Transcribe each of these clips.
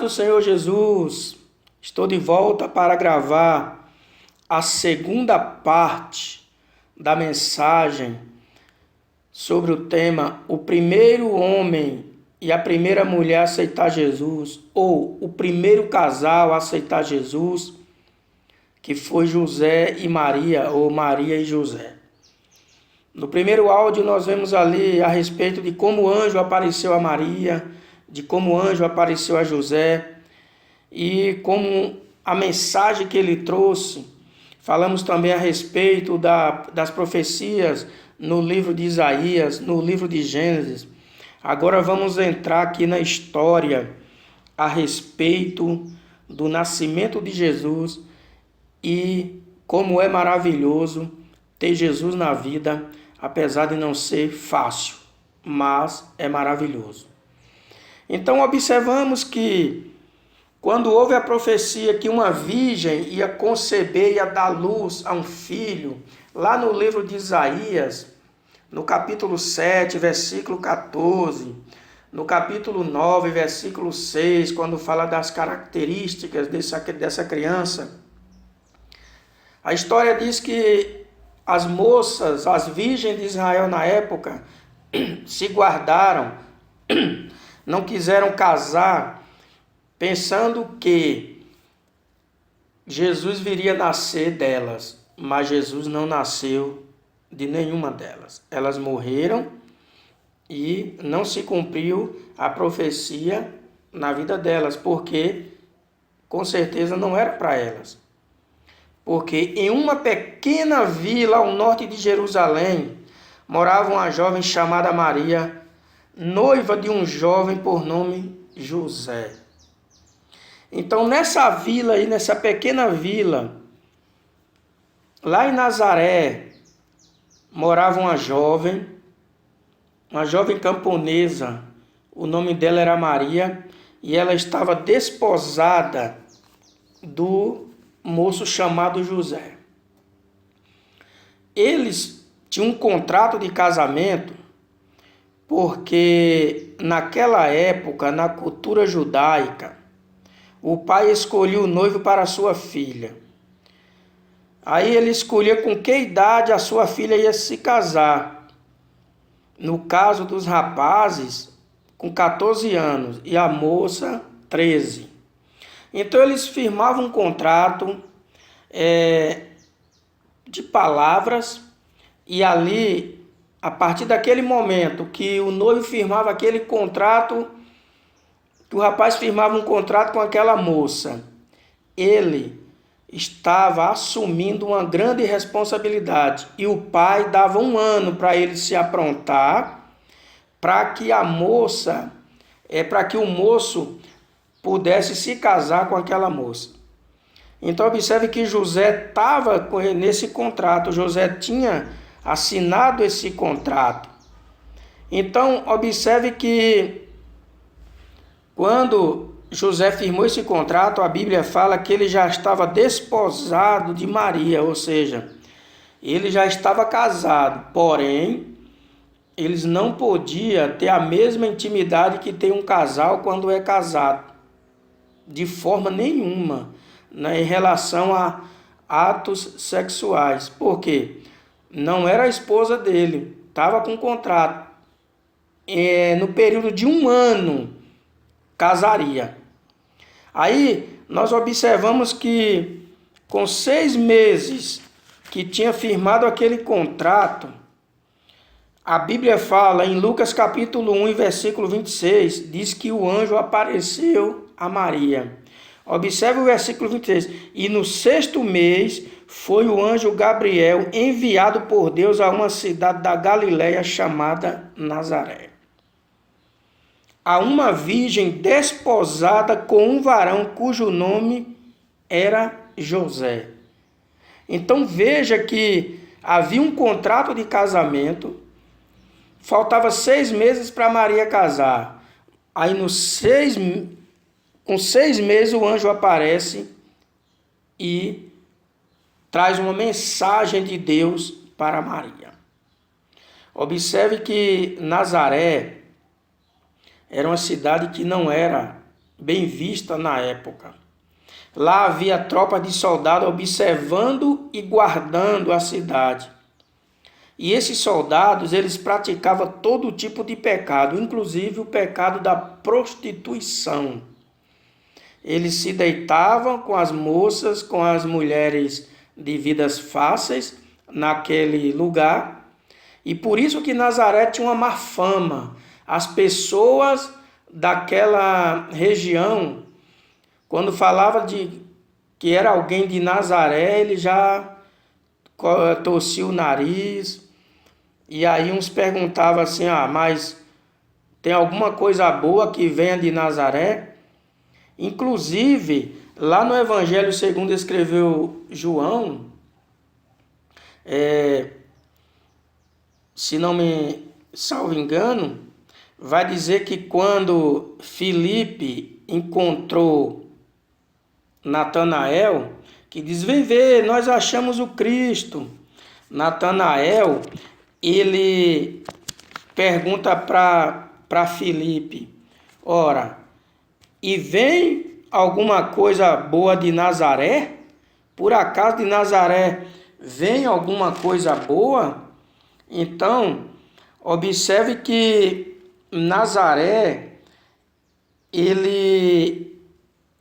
do Senhor Jesus, estou de volta para gravar a segunda parte da mensagem sobre o tema o primeiro homem e a primeira mulher a aceitar Jesus, ou o primeiro casal a aceitar Jesus, que foi José e Maria, ou Maria e José. No primeiro áudio nós vemos ali a respeito de como o anjo apareceu a Maria, de como o anjo apareceu a José e como a mensagem que ele trouxe. Falamos também a respeito das profecias no livro de Isaías, no livro de Gênesis. Agora vamos entrar aqui na história a respeito do nascimento de Jesus e como é maravilhoso ter Jesus na vida, apesar de não ser fácil, mas é maravilhoso. Então observamos que quando houve a profecia que uma virgem ia conceber, ia dar luz a um filho, lá no livro de Isaías, no capítulo 7, versículo 14, no capítulo 9, versículo 6, quando fala das características dessa criança, a história diz que as moças, as virgens de Israel na época, se guardaram, não quiseram casar, pensando que Jesus viria nascer delas, mas Jesus não nasceu de nenhuma delas. Elas morreram e não se cumpriu a profecia na vida delas, porque com certeza não era para elas. Porque em uma pequena vila ao norte de Jerusalém, morava uma jovem chamada Maria, noiva de um jovem por nome José. Então nessa vila aí, nessa pequena vila, lá em Nazaré, morava uma jovem camponesa, o nome dela era Maria, e ela estava desposada do moço chamado José. Eles tinham um contrato de casamento, porque naquela época, na cultura judaica, o pai escolhia o noivo para a sua filha. Aí ele escolhia com que idade a sua filha ia se casar. No caso dos rapazes, com 14 anos e a moça, 13. Então eles firmavam um contrato de palavras e ali, a partir daquele momento que o noivo firmava aquele contrato, que o rapaz firmava um contrato com aquela moça, ele estava assumindo uma grande responsabilidade e o pai dava 1 ano para ele se aprontar, para que a moça, para que o moço pudesse se casar com aquela moça. Então observe que José estava nesse contrato, José tinha assinado esse contrato. Então observe que quando José firmou esse contrato, a Bíblia fala que ele já estava desposado de Maria, ou seja, ele já estava casado, porém, eles não podiam ter a mesma intimidade que tem um casal quando é casado, de forma nenhuma, né, em relação a atos sexuais. Por quê? Não era a esposa dele, estava com contrato. No período de 1 ano, casaria. Aí nós observamos que com 6 meses que tinha firmado aquele contrato, a Bíblia fala em Lucas capítulo 1 e versículo 26, diz que o anjo apareceu a Maria. Observe o versículo 23. E no 6º mês foi o anjo Gabriel enviado por Deus a uma cidade da Galileia chamada Nazaré, a uma virgem desposada com um varão cujo nome era José. Então veja que havia um contrato de casamento, faltava 6 meses para Maria casar. Aí com 6 meses o anjo aparece e traz uma mensagem de Deus para Maria. Observe que Nazaré era uma cidade que não era bem vista na época. Lá havia tropa de soldados observando e guardando a cidade. E esses soldados, eles praticavam todo tipo de pecado, inclusive o pecado da prostituição. Eles se deitavam com as moças, com as mulheres de vidas fáceis naquele lugar. E por isso que Nazaré tinha uma má fama. As pessoas daquela região, quando falava de que era alguém de Nazaré, ele já torcia o nariz. E aí uns perguntavam assim, mas tem alguma coisa boa que venha de Nazaré? Inclusive, lá no Evangelho segundo escreveu João, se não me salvo engano, vai dizer que quando Filipe encontrou Natanael, que diz, vem ver, nós achamos o Cristo. Natanael, ele pergunta para Filipe, ora, e vem alguma coisa boa de Nazaré? Por acaso de Nazaré vem alguma coisa boa? Então, observe que Nazaré,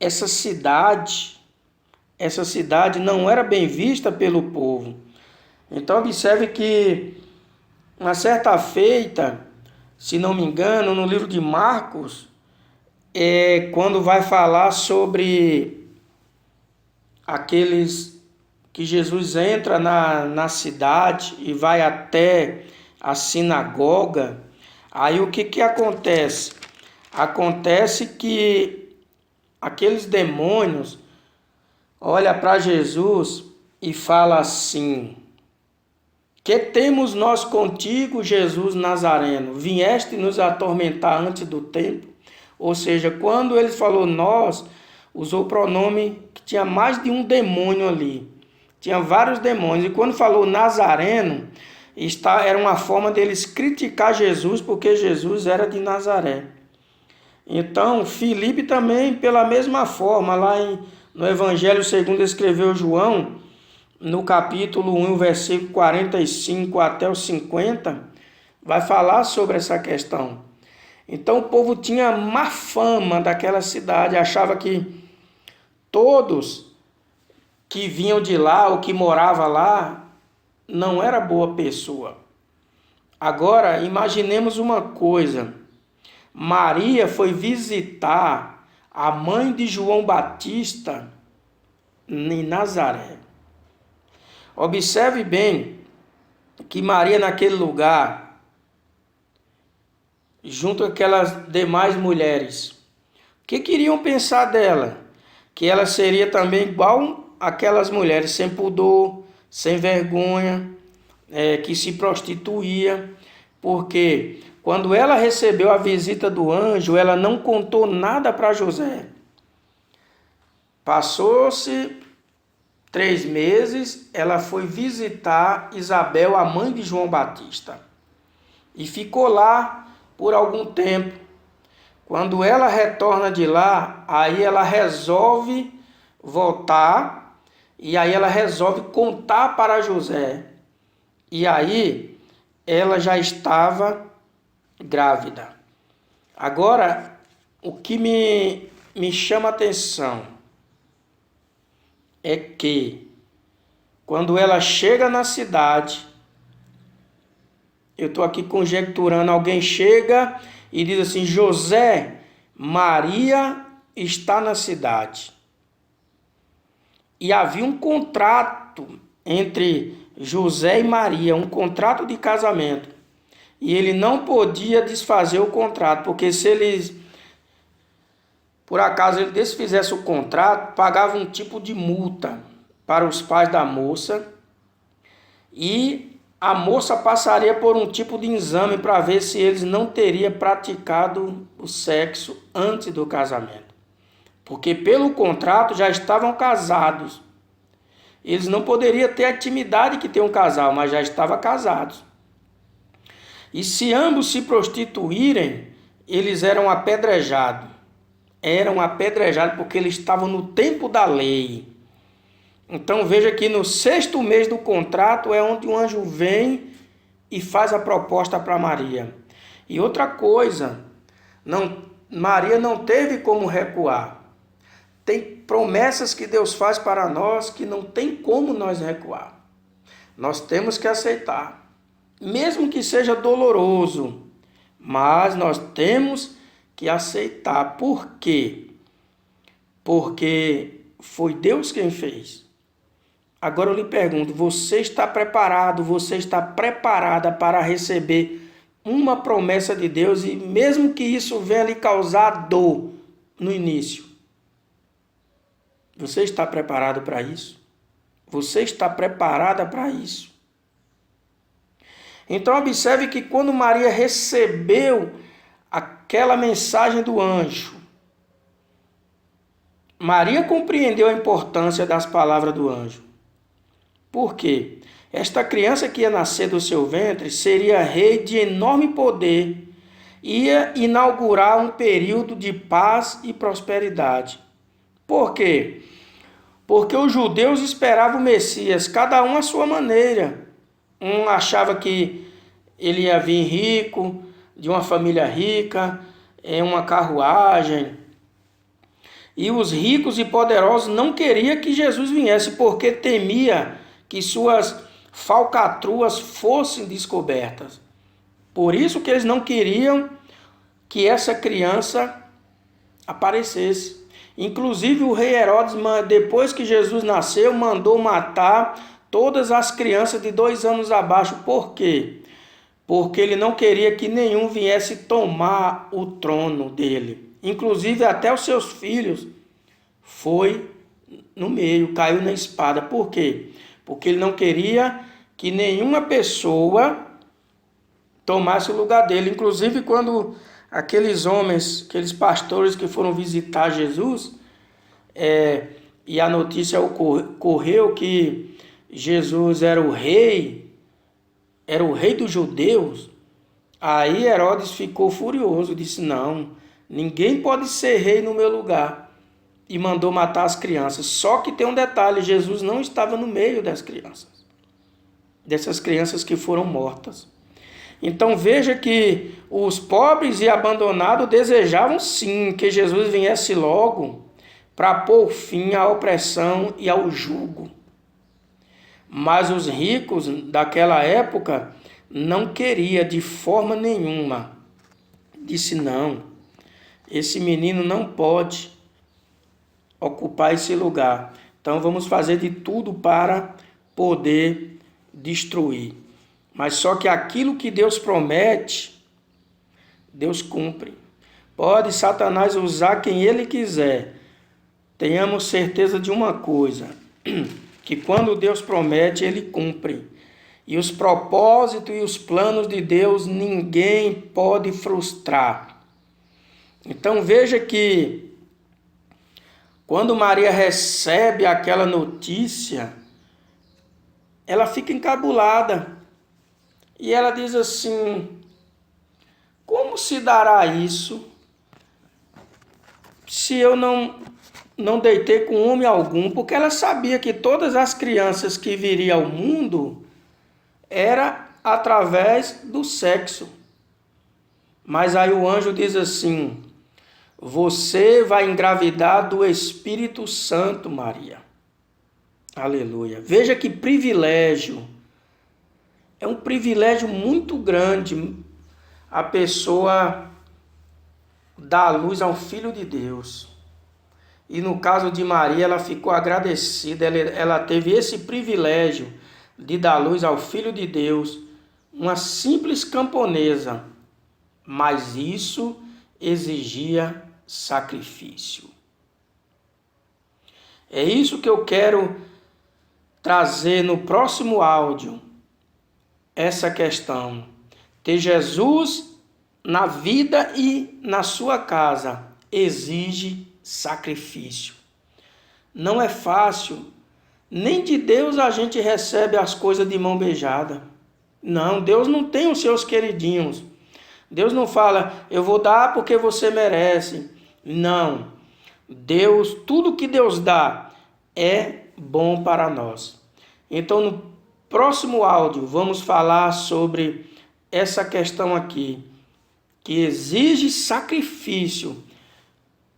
essa cidade não era bem vista pelo povo. Então, observe que uma certa feita, se não me engano, no livro de Marcos, quando vai falar sobre aqueles que Jesus entra na cidade e vai até a sinagoga, aí o que acontece? Acontece que aqueles demônios olham para Jesus e falam assim, que temos nós contigo, Jesus Nazareno? Vieste nos atormentar antes do tempo? Ou seja, quando ele falou nós, usou o pronome que tinha mais de um demônio ali. Tinha vários demônios. E quando falou Nazareno, era uma forma deles criticar Jesus, porque Jesus era de Nazaré. Então, Filipe também, pela mesma forma, lá no Evangelho segundo escreveu João, no capítulo 1, versículo 45 até o 50, vai falar sobre essa questão. Então o povo tinha má fama daquela cidade, achava que todos que vinham de lá ou que moravam lá não era boa pessoa. Agora, imaginemos uma coisa. Maria foi visitar a mãe de João Batista em Nazaré. Observe bem que Maria naquele lugar, junto com aquelas demais mulheres, o que queriam pensar dela? Que ela seria também igual aquelas mulheres, sem pudor, sem vergonha, que se prostituía, porque quando ela recebeu a visita do anjo, ela não contou nada para José. Passou-se 3 meses, ela foi visitar Isabel, a mãe de João Batista, e ficou lá por algum tempo. Quando ela retorna de lá, aí ela resolve voltar, e aí ela resolve contar para José. E aí ela já estava grávida. Agora, o que me chama a atenção é que quando ela chega na cidade, eu estou aqui conjecturando, alguém chega e diz assim, José, Maria está na cidade. E havia um contrato entre José e Maria, um contrato de casamento. E ele não podia desfazer o contrato, porque se eles, por acaso, ele desfizesse o contrato, pagava um tipo de multa para os pais da moça e a moça passaria por um tipo de exame para ver se eles não teriam praticado o sexo antes do casamento. Porque pelo contrato já estavam casados. Eles não poderiam ter a intimidade que tem um casal, mas já estavam casados. E se ambos se prostituírem, eles eram apedrejados. eram apedrejados porque eles estavam no tempo da lei. Então veja que no 6º mês do contrato é onde o anjo vem e faz a proposta para Maria. E outra coisa, Maria não teve como recuar. Tem promessas que Deus faz para nós que não tem como nós recuar. Nós temos que aceitar, mesmo que seja doloroso, mas nós temos que aceitar. Por quê? Porque foi Deus quem fez. Agora eu lhe pergunto, você está preparado, você está preparada para receber uma promessa de Deus e mesmo que isso venha lhe causar dor no início? Você está preparado para isso? Você está preparada para isso? Então observe que quando Maria recebeu aquela mensagem do anjo, Maria compreendeu a importância das palavras do anjo. Por quê? Esta criança que ia nascer do seu ventre seria rei de enorme poder, ia inaugurar um período de paz e prosperidade. Por quê? Porque os judeus esperavam o Messias, cada um à sua maneira. Um achava que ele ia vir rico, de uma família rica, em uma carruagem. E os ricos e poderosos não queriam que Jesus viesse, porque temia que suas falcatruas fossem descobertas. Por isso que eles não queriam que essa criança aparecesse. Inclusive o rei Herodes, depois que Jesus nasceu, mandou matar todas as crianças de 2 anos abaixo. Por quê? Porque ele não queria que nenhum viesse tomar o trono dele. Inclusive até os seus filhos foi no meio, caiu na espada. Por quê? Porque ele não queria que nenhuma pessoa tomasse o lugar dele. Inclusive quando aqueles homens, aqueles pastores que foram visitar Jesus, e a notícia correu que Jesus era o rei dos judeus, aí Herodes ficou furioso, disse, não, ninguém pode ser rei no meu lugar, e mandou matar as crianças. Só que tem um detalhe, Jesus não estava no meio das crianças, dessas crianças que foram mortas. Então veja que os pobres e abandonados desejavam sim que Jesus viesse logo para pôr fim à opressão e ao jugo. Mas os ricos daquela época não queriam de forma nenhuma. Disse não, esse menino não pode ocupar esse lugar. Então vamos fazer de tudo para poder destruir. Mas só que aquilo que Deus promete, Deus cumpre. Pode Satanás usar quem ele quiser. Tenhamos certeza de uma coisa, que quando Deus promete, ele cumpre. E os propósitos e os planos de Deus ninguém pode frustrar. Então veja que quando Maria recebe aquela notícia, ela fica encabulada. E ela diz assim, como se dará isso se eu não deitei com homem algum? Porque ela sabia que todas as crianças que viriam ao mundo era através do sexo. Mas aí o anjo diz assim, você vai engravidar do Espírito Santo, Maria. Aleluia. Veja que privilégio. É um privilégio muito grande a pessoa dar luz ao Filho de Deus. E no caso de Maria, ela ficou agradecida, ela teve esse privilégio de dar luz ao Filho de Deus, uma simples camponesa, mas isso exigia sacrifício. É isso que eu quero trazer no próximo áudio. Essa questão, ter Jesus na vida e na sua casa, exige sacrifício. Não é fácil, nem de Deus a gente recebe as coisas de mão beijada. Não, Deus não tem os seus queridinhos. Deus não fala, eu vou dar porque você merece. Não, Tudo que Deus dá é bom para nós. Então, no próximo áudio, vamos falar sobre essa questão aqui, que exige sacrifício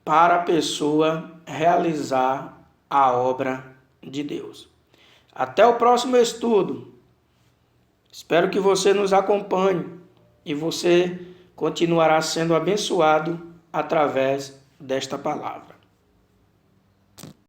para a pessoa realizar a obra de Deus. Até o próximo estudo. Espero que você nos acompanhe e você continuará sendo abençoado através desta palavra.